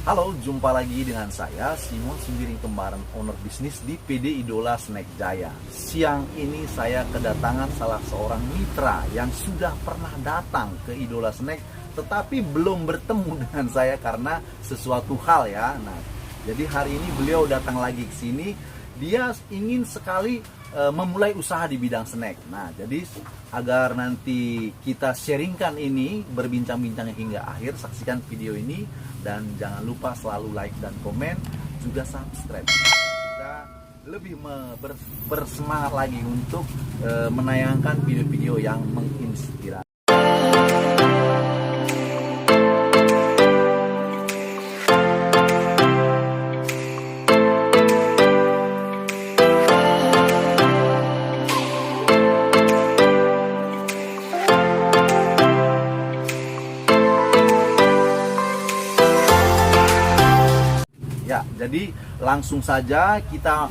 Halo, jumpa lagi dengan saya Simon Sembiring Kembaran, owner bisnis di PD Idola Snack Jaya. Siang ini saya kedatangan salah seorang mitra yang sudah pernah datang ke Idola Snack, tetapi belum bertemu dengan saya karena sesuatu hal ya. Nah, jadi hari ini beliau datang lagi ke sini. Dia ingin sekali memulai usaha di bidang snack. Nah, jadi agar nanti kita sharingkan ini, berbincang-bincang hingga akhir, saksikan video ini dan jangan lupa selalu like dan komen, juga subscribe. Kita lebih bersemangat lagi untuk menayangkan video-video yang menginspirasi. Ya, jadi langsung saja kita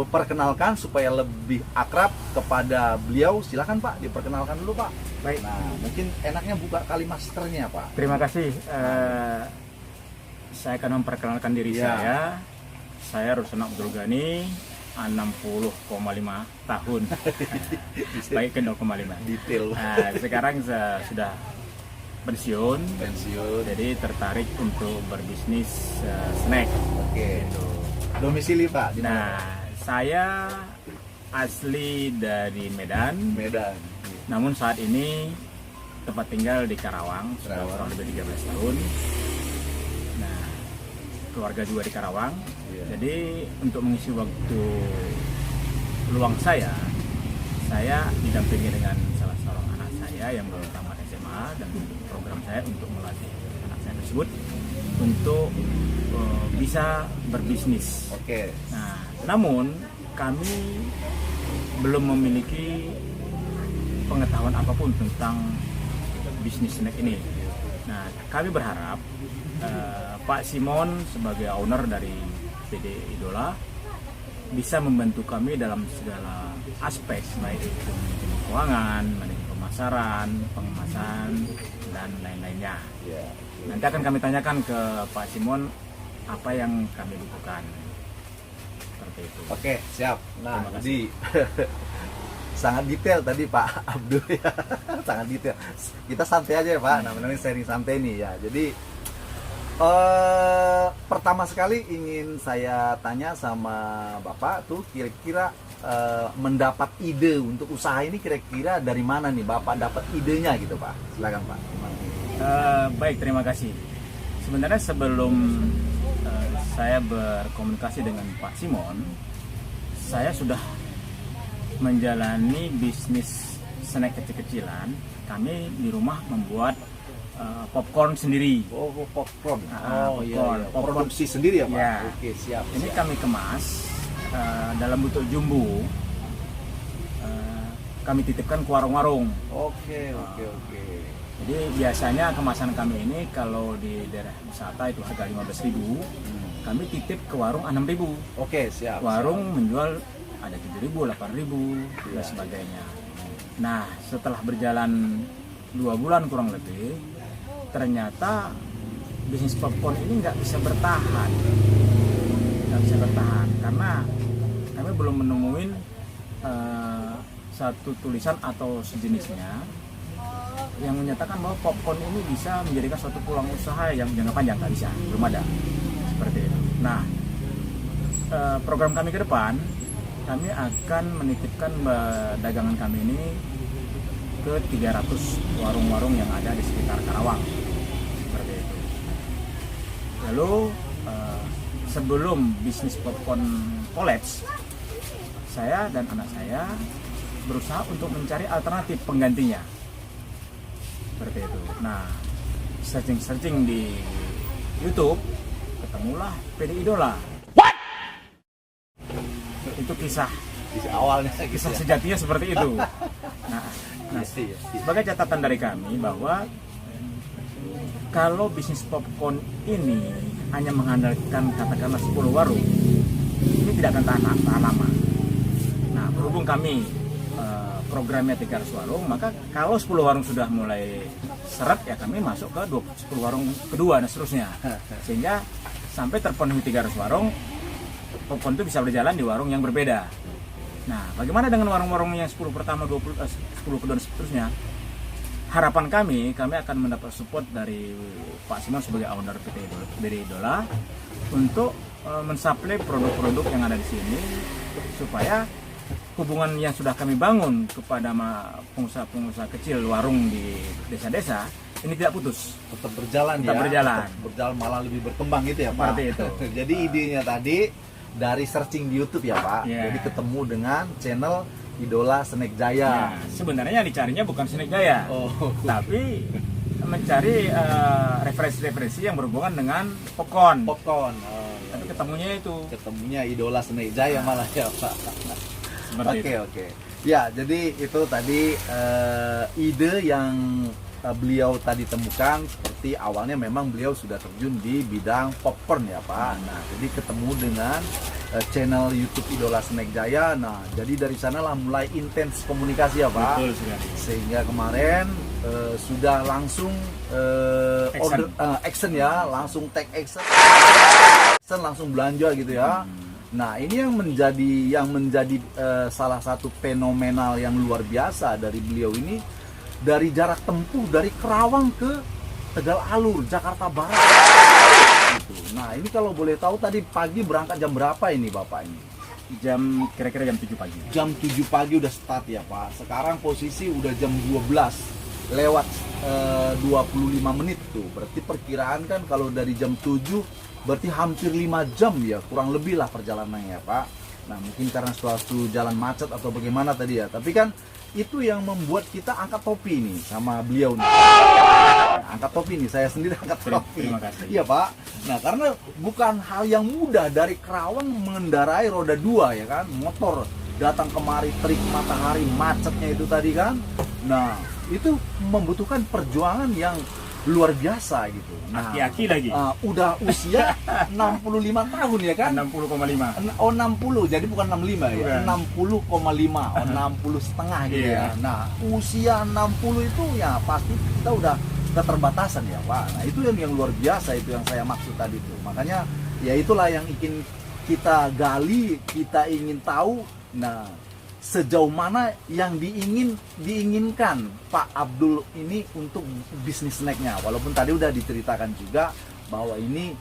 perkenalkan supaya lebih akrab kepada beliau. Silakan Pak, diperkenalkan dulu Pak. Baik. Nah, mungkin enaknya buka kali maskernya Pak. Terima kasih. Saya akan memperkenalkan diri Ya. saya. Saya Ruslan Abdul Ghani, 60,5 tahun. Baik ke 0,5. Detail. Sekarang saya sudah pensiun. Jadi tertarik untuk berbisnis snack. Oke. Gitu. Domisili Pak di mana? Nah, saya asli dari Medan. Medan. Namun saat ini tempat tinggal di Karawang, sudah kurang lebih 13 tahun. Nah, keluarga juga di Karawang. Iya. Jadi untuk mengisi waktu luang saya didampingi dengan salah seorang anak saya yang baru tamat SMA, dan program saya untuk melatih anak saya tersebut untuk bisa berbisnis. Oke. Nah, namun kami belum memiliki pengetahuan apapun tentang bisnis snack ini. Nah, kami berharap Pak Simon sebagai owner dari PD Idola bisa membantu kami dalam segala aspek, baik itu manajemen keuangan, manajemen pemasaran, pengemasan, dan lain-lainnya. Ya. Nanti akan kami tanyakan ke Pak Simon apa yang kami butuhkan. Seperti itu. Oke, siap. Nah, Terima jadi sangat detail tadi Pak Abdul ya. Sangat detail. Kita santai aja ya Pak. Nah, namanya sharing santai nih ya. Jadi pertama sekali ingin saya tanya sama Bapak tuh, kira-kira mendapat ide untuk usaha ini kira-kira dari mana nih Bapak dapat idenya gitu Pak? Silakan Pak. Baik, terima kasih. Sebenarnya sebelum saya berkomunikasi dengan Pak Simon, saya sudah menjalani bisnis snack kecil-kecilan. Kami di rumah membuat popcorn sendiri. Oh, popcorn. Popcorn. Iya. Produksi sendiri ya Pak? Ya. Oke, siap. Ini siap. kami kemas dalam bentuk jumbo. Kami titipkan ke warung-warung. Oke. Jadi biasanya kemasan kami ini kalau di daerah wisata itu harga 15.000, kami titip ke warung 6.000. Oke, siap. Warung menjual ada 7.000, 8.000 Ya. dan sebagainya. Nah, setelah berjalan 2 bulan kurang lebih, ternyata bisnis popcorn ini nggak bisa bertahan karena kami belum menemuin satu tulisan atau sejenisnya yang menyatakan bahwa popcorn ini bisa menjadikan suatu peluang usaha yang jangka panjang. Nggak bisa, belum ada seperti itu. Nah, program kami ke depan, kami akan menitipkan dagangan kami ini ke 300 warung-warung yang ada di sekitar Karawang, seperti itu. Lalu sebelum bisnis popcorn kolaps, saya dan anak saya berusaha untuk mencari alternatif penggantinya, seperti itu. Nah, searching di YouTube, ketemulah PD Idola. What? Itu kisah Awalnya kisah sejatinya seperti itu. Nah, sebagai catatan dari kami bahwa kalau bisnis popcorn ini hanya mengandalkan katakanlah 10 warung, ini tidak akan tahan lama. Nah, berhubung kami programnya 300 warung, maka kalau 10 warung sudah mulai seret ya kami masuk ke 10 warung kedua dan seterusnya. Sehingga sampai terpenuhi 300 warung, popcorn itu bisa berjalan di warung yang berbeda. Nah, bagaimana dengan warung-warung yang 10 pertama, 10 kedua dan seterusnya? Harapan kami akan mendapat support dari Pak Simon sebagai owner PD Idola untuk mensuplai produk-produk yang ada di sini supaya hubungan yang sudah kami bangun kepada pengusaha-pengusaha kecil warung di desa-desa ini tidak putus, tetap berjalan, berjalan. Tetap berjalan, malah lebih berkembang gitu ya Pak. Seperti itu. Jadi idenya tadi dari searching di YouTube ya Pak. Yeah. Jadi ketemu dengan channel Idola Snack Jaya. Nah, sebenarnya yang dicarinya bukan Snack Jaya, tapi mencari referensi-referensi yang berhubungan dengan popcorn. Popcorn. Tapi ketemunya Idola Snack Jaya malah ya Pak. Oke. Ya, jadi itu tadi ide yang beliau tadi temukan. Seperti awalnya memang beliau sudah terjun di bidang popcorn ya Pak. Nah, jadi ketemu dengan channel YouTube Idola Snack Jaya. Nah, jadi dari sanalah mulai intens komunikasi ya Pak. Betul sekali. Sehingga kemarin sudah langsung action ya, langsung take action, langsung belanja gitu ya. Nah, ini yang menjadi salah satu fenomenal yang luar biasa dari beliau ini, dari jarak tempuh dari Kerawang ke Tegal Alur, Jakarta Barat. Gitu. Nah, ini kalau boleh tahu tadi pagi berangkat jam berapa ini Bapak ini? Kira-kira jam 7 pagi. Jam 7 pagi udah start ya Pak. Sekarang posisi udah jam 12 lewat 25 menit tuh. Berarti perkiraan kan kalau dari jam 7 berarti hampir 5 jam ya, kurang lebih lah perjalanannya Pak. Nah, mungkin karena suatu jalan macet atau bagaimana tadi ya. Tapi kan itu yang membuat kita angkat topi nih sama beliau nih. Nah, angkat topi nih, saya sendiri angkat topi. Terima kasih. Iya Pak. Nah, karena bukan hal yang mudah dari Kerawang mengendarai roda 2 ya kan, motor datang kemari, terik matahari, macetnya itu tadi kan. Nah, itu membutuhkan perjuangan yang luar biasa gitu. Nah, aki-aki lagi. Udah usia 65 tahun ya kan? 60,5. Oh 60, jadi bukan 65 ya? 60,5, 60 setengah gitu ya. Nah, usia 60 itu ya pasti kita udah keterbatasan ya Pak. Nah, itu yang luar biasa, itu yang saya maksud tadi tuh. Makanya ya itulah yang ingin kita gali, kita ingin tahu. Nah, sejauh mana yang diinginkan Pak Abdul ini untuk bisnis snacknya, walaupun tadi udah diceritakan juga bahwa ini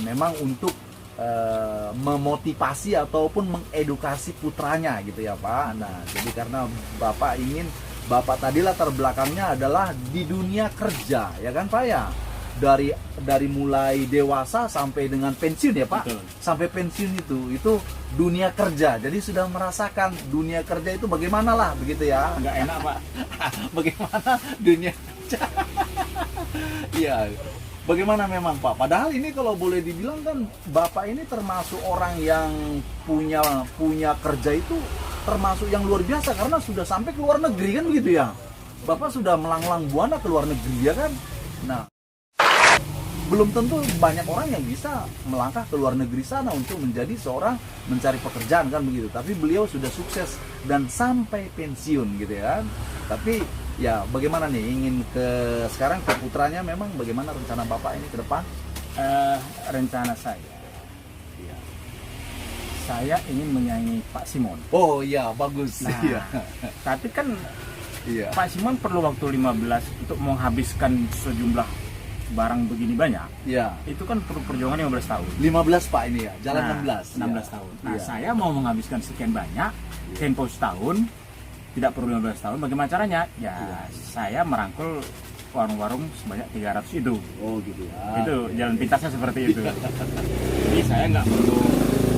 memang untuk memotivasi ataupun mengedukasi putranya gitu ya Pak. Nah, jadi karena Bapak tadi latar belakangnya adalah di dunia kerja ya kan Pak ya, dari mulai dewasa sampai dengan pensiun ya Pak. Betul. Sampai pensiun itu dunia kerja, jadi sudah merasakan dunia kerja itu bagaimana lah begitu ya. Nggak enak Pak. Bagaimana dunia kerja. Iya, bagaimana memang Pak, padahal ini kalau boleh dibilang kan Bapak ini termasuk orang yang punya kerja itu termasuk yang luar biasa, karena sudah sampai ke luar negeri kan begitu ya. Bapak sudah melanglang buana ke luar negeri ya kan. Nah, belum tentu banyak orang yang bisa melangkah ke luar negeri sana untuk menjadi seorang mencari pekerjaan kan begitu. Tapi beliau sudah sukses dan sampai pensiun gitu ya kan. Tapi ya bagaimana nih, ingin sekarang ke putranya, memang bagaimana rencana Bapak ini ke depan? Rencana saya ingin menyaingi Pak Simon. Oh iya, bagus. Nah, iya. Tapi kan Iya. Pak Simon perlu waktu 15 untuk menghabiskan sejumlah barang begini banyak. Iya. Itu kan perlu perjuangan 15 tahun. 15 Pak ini ya, jalan 16. 16 ya. tahun. Nah, Iya. saya mau menghabiskan sekian banyak, tempo setahun, tidak perlu 15 tahun. Bagaimana caranya? Ya, saya merangkul warung-warung sebanyak 300 itu. Oh gitu ya. Itu jalan pintasnya seperti itu. Jadi saya nggak perlu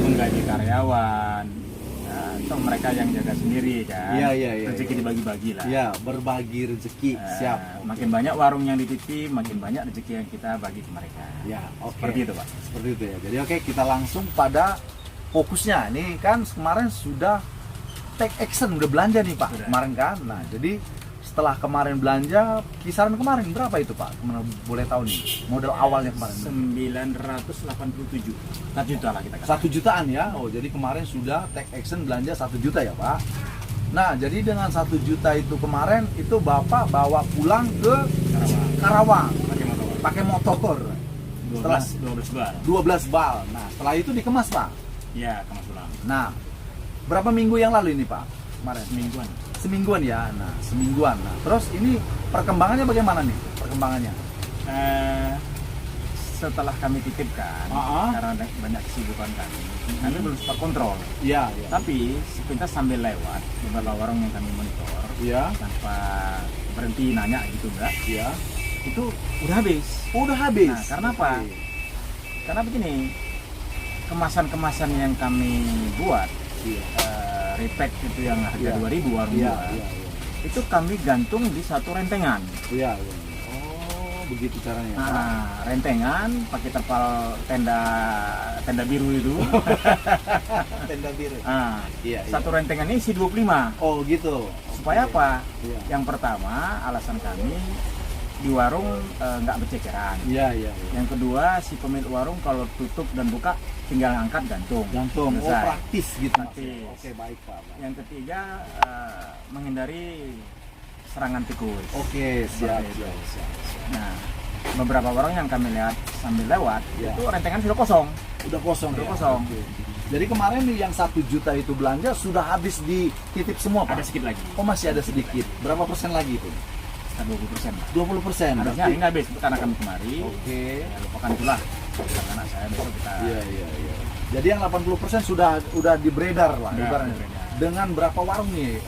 menggaji karyawan, atau mereka yang jaga sendiri kan. Iya. Rezeki dibagi-bagi lah. Iya, berbagi rezeki. Siap. Makin banyak warung yang dititip, makin banyak rezeki yang kita bagi ke mereka. Ya, oke. Seperti itu Pak. Seperti itu ya. Jadi oke, kita langsung pada fokusnya. Ini kan kemarin sudah take action, udah belanja nih Pak. Sudah. Kemarin kan. Nah, jadi setelah kemarin belanja, kisaran kemarin berapa itu Pak? Boleh tahu nih, modal awalnya kemarin? 987. 1 juta lah kita katakan. 1 jutaan ya. Oh, jadi kemarin sudah take action belanja 1 juta ya Pak. Nah, jadi dengan 1 juta itu kemarin itu Bapak bawa pulang ke Karawang pakai motor. 12 bal. 12 bal. Nah, setelah itu dikemas, Pak. Iya, kemas ulang. Nah, berapa minggu yang lalu ini, Pak? Kemarin. Semingguan. Semingguan ya. Nah, semingguan. Nah, terus ini perkembangannya bagaimana nih? Perkembangannya? Setelah kami titipkan, karena banyak kesibukan kami belum sempat kontrol. Iya, iya. Tapi sepintas sambil lewat beberapa warung yang kami monitor, Iya. tanpa berhenti nanya gitu enggak, Iya. itu udah habis. Oh, udah habis. Nah, karena apa? Karena begini, kemasan-kemasan yang kami buat, Iya. repack itu yang harga Iya. 2.000 warung Iya, dua, iya, itu kami gantung di satu rentengan. iya. Iya. Oh, begitu caranya. Nah, rentengan pakai terpal tenda biru itu. Tenda biru. Nah, Iya, iya. satu rentengan ini isi 25. Oh, gitu. Supaya Oke. apa? Iya. Yang pertama, alasan kami di warung nggak berceceran. Iya, iya, iya. Yang kedua, si pemilik warung kalau tutup dan buka tinggal angkat gantung. Gantung. Oh, Selesai. praktis gitu. Praktis. Oke, baik, Pak. Baik. Yang ketiga, menghindari serangan tikus. Oke, siap, Seperti itu. siap, siap, siap. Nah, beberapa warung yang kami lihat sambil lewat, Ya. itu rentengan sudah kosong. Udah kosong. Udah ya? kosong. Oke. Jadi kemarin nih yang 1 juta itu belanja sudah habis dititip semua, Pak? Ada sedikit lagi. Oh, masih ada sedikit. Berapa persen lagi itu? Sekitar 20%. 20%. Harusnya ini habis karena kami kemari. Oke. Ya, lupakan itulah. Karena anak saya besok kita. Iya, iya, iya. Jadi yang 80% sudah dibredar lah Udah ibaratnya. dibredar. Dengan berapa warung nih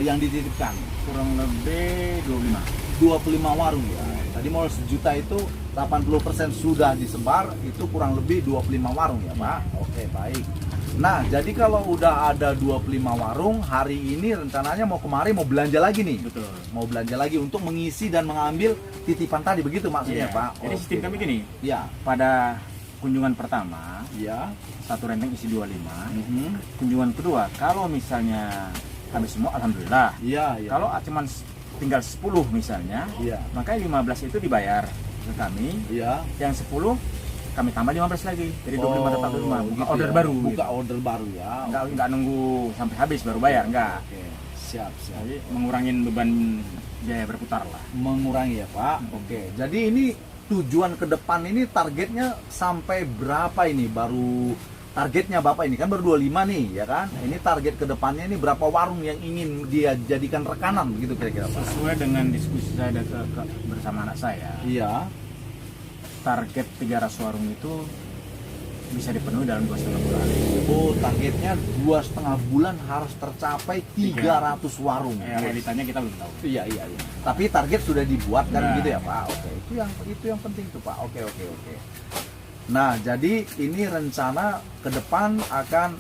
yang dititipkan? Kurang lebih 25. 25 warung ya. Tadi mau 1 juta itu 80% sudah disebar, itu kurang lebih 25 warung ya, Pak. Oke, baik. Nah, jadi kalau udah ada 25 warung, hari ini rencananya mau kemari mau belanja lagi nih. Betul. Mau belanja lagi untuk mengisi dan mengambil titipan tadi, begitu maksudnya, Iya. Pak? Jadi sistem Oke. kami gini, Ya, pada kunjungan pertama ya. satu renteng isi 25. Mhm. Kunjungan kedua, kalau misalnya habis semua, alhamdulillah. Iya, iya. Kalau cuman tinggal 10 misalnya, Iya. maka 15 itu dibayar ke kami. Iya. Yang 10 kami tambah 15 lagi. Jadi 25 tetap 25. Buka gitu order ya. baru. Buka gitu. order baru ya. Nggak nunggu sampai habis baru bayar, enggak. Oke, siap, siap. Jadi mengurangin beban biaya berputar lah. Mengurangi ya, Pak. Oke. Jadi ini tujuan ke depan ini targetnya sampai berapa ini? Baru targetnya Bapak ini kan baru 25 nih, ya kan? Ini target ke depannya ini berapa warung yang ingin dia jadikan rekanan begitu kira-kira, Pak? Sesuai dengan diskusi saya bersama anak saya, Iya. target 300 warung itu bisa dipenuhi dalam 2,5 bulan. Oh, targetnya 2,5 bulan harus tercapai 300 warung. Realitanya kita belum tahu. Iya, iya, iya. Tapi target sudah dibuat kan Nah. gitu ya, Pak. Oke, itu yang penting tuh, Pak. Oke. Nah, jadi ini rencana ke depan akan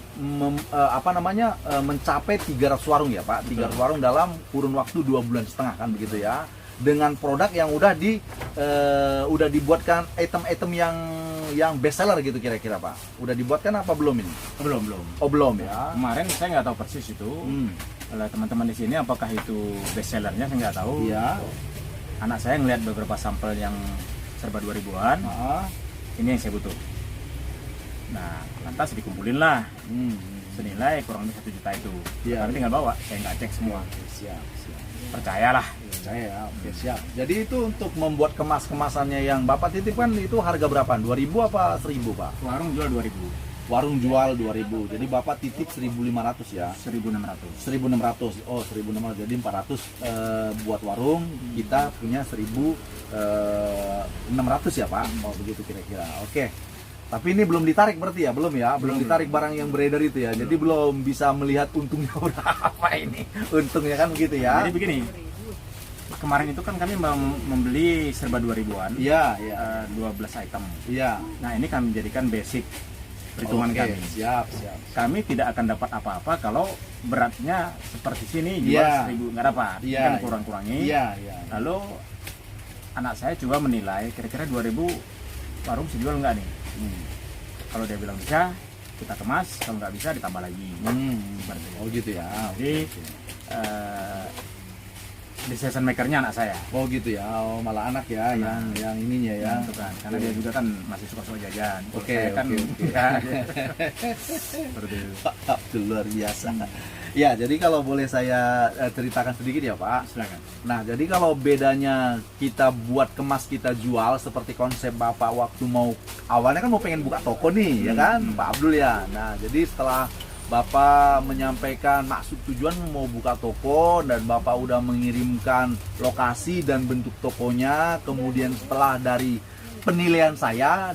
mencapai 300 warung ya, Pak. 300 warung dalam kurun waktu 2,5 bulan kan begitu ya. Dengan produk yang udah dibuatkan item-item yang best seller gitu kira-kira, Pak. Udah dibuatkan apa belum ini? Belum. Oh, belum ya. Kemarin saya nggak tahu persis itu. Oleh teman-teman di sini apakah itu best sellernya saya nggak tahu. Iya. Anak saya ngelihat beberapa sampel yang serba 2000-an. Heeh. Ini yang saya butuh. Nah, lantas dikumpulin lah senilai kurang lebih 1 juta itu. Iya. Kami tinggal bawa, saya nggak cek semua. Siap. Percayalah. Saya ya, oke siap. Jadi itu untuk membuat kemasannya yang Bapak titipkan itu harga berapa? 2.000 apa 1.000, Pak? Warung jual 2000, Warung jual 2.000. Jadi Bapak titip 1.500 ya. 1600. 1.600. Oh, 1.600. Jadi 400 buat warung, kita punya 1.600 ya, Pak. Oh, begitu kira-kira. Oke. Tapi ini belum ditarik berarti ya? Belum ya? Belum ditarik barang yang beredar itu ya. Jadi belum bisa melihat untungnya berapa ini. Untungnya kan begitu ya. Jadi begini. Kemarin itu kan kami membeli serba 2000-an. Iya. 12 item. Iya. Nah, ini kami jadikan basic perhitungan Oke, kami. Siap. Kami tidak akan dapat apa-apa kalau beratnya seperti sini jual Iya. 1000 nggak dapat. Iya, Kan iya. kurang-kurangi. Iya. Lalu anak saya coba menilai kira-kira 2000 warung bisa jual nggak nih? Kalau dia bilang bisa, kita kemas. Kalau nggak bisa ditambah lagi. Seperti itu. Oh gitu ya. Jadi decision makernya anak saya. Oh gitu ya, oh, malah anak ya, yang ininya ya. Itu kan, karena dia juga kan masih suka jajan. Kalau Oke, saya kan oke. ya, seperti itu. Itu luar biasa. Ya, jadi kalau boleh saya ceritakan sedikit ya Pak. Silakan. Nah, jadi kalau bedanya kita buat kemas kita jual seperti konsep Bapak waktu mau awalnya kan mau pengen buka toko nih, ya kan, Pak Abdul ya. Nah, jadi setelah Bapak menyampaikan maksud tujuan mau buka toko dan Bapak udah mengirimkan lokasi dan bentuk tokonya, kemudian setelah dari penilaian saya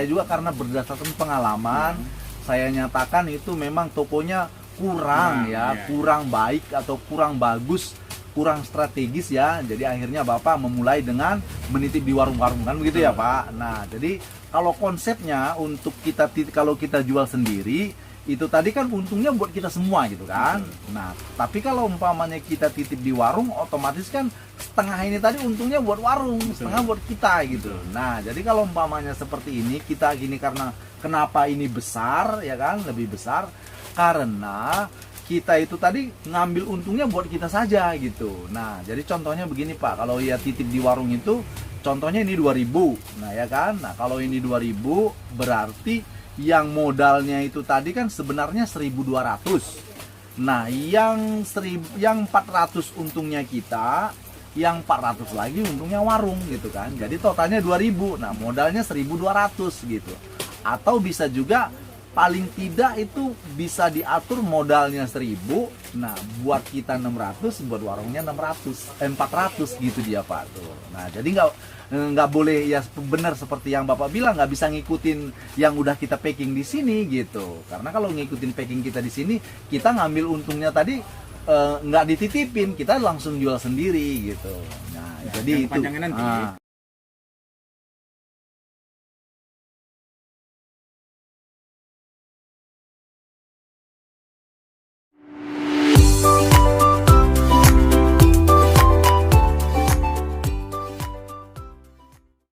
juga karena berdasarkan pengalaman, saya nyatakan itu memang tokonya kurang baik atau kurang bagus, kurang strategis ya. Jadi akhirnya Bapak memulai dengan menitip di warung-warung kan begitu ya Pak. Nah, jadi kalau konsepnya untuk kalau kita jual sendiri itu tadi kan untungnya buat kita semua gitu kan. Nah, tapi kalau umpamanya kita titip di warung otomatis kan setengah ini tadi untungnya buat warung, setengah buat kita gitu. Nah, jadi kalau umpamanya seperti ini kita gini karena kenapa ini besar ya kan, lebih besar karena kita itu tadi ngambil untungnya buat kita saja gitu. Nah, jadi contohnya begini Pak, kalau ya titip di warung itu contohnya ini 2000. Nah, ya kan? Nah, kalau ini 2000 berarti yang modalnya itu tadi kan sebenarnya 1200. Nah, yang 400 untungnya kita, yang 400 lagi untungnya warung gitu kan. Jadi totalnya 2000. Nah, modalnya 1200 gitu. Atau bisa juga paling tidak itu bisa diatur modalnya 1000, nah buat kita 600, buat warungnya 400 gitu dia Pak tuh. Nah, jadi nggak boleh ya benar seperti yang Bapak bilang, nggak bisa ngikutin yang udah kita packing di sini gitu. Karena kalau ngikutin packing kita di sini, kita ngambil untungnya tadi nggak dititipin, kita langsung jual sendiri gitu. Nah, Ya, jadi yang itu panjangnya nanti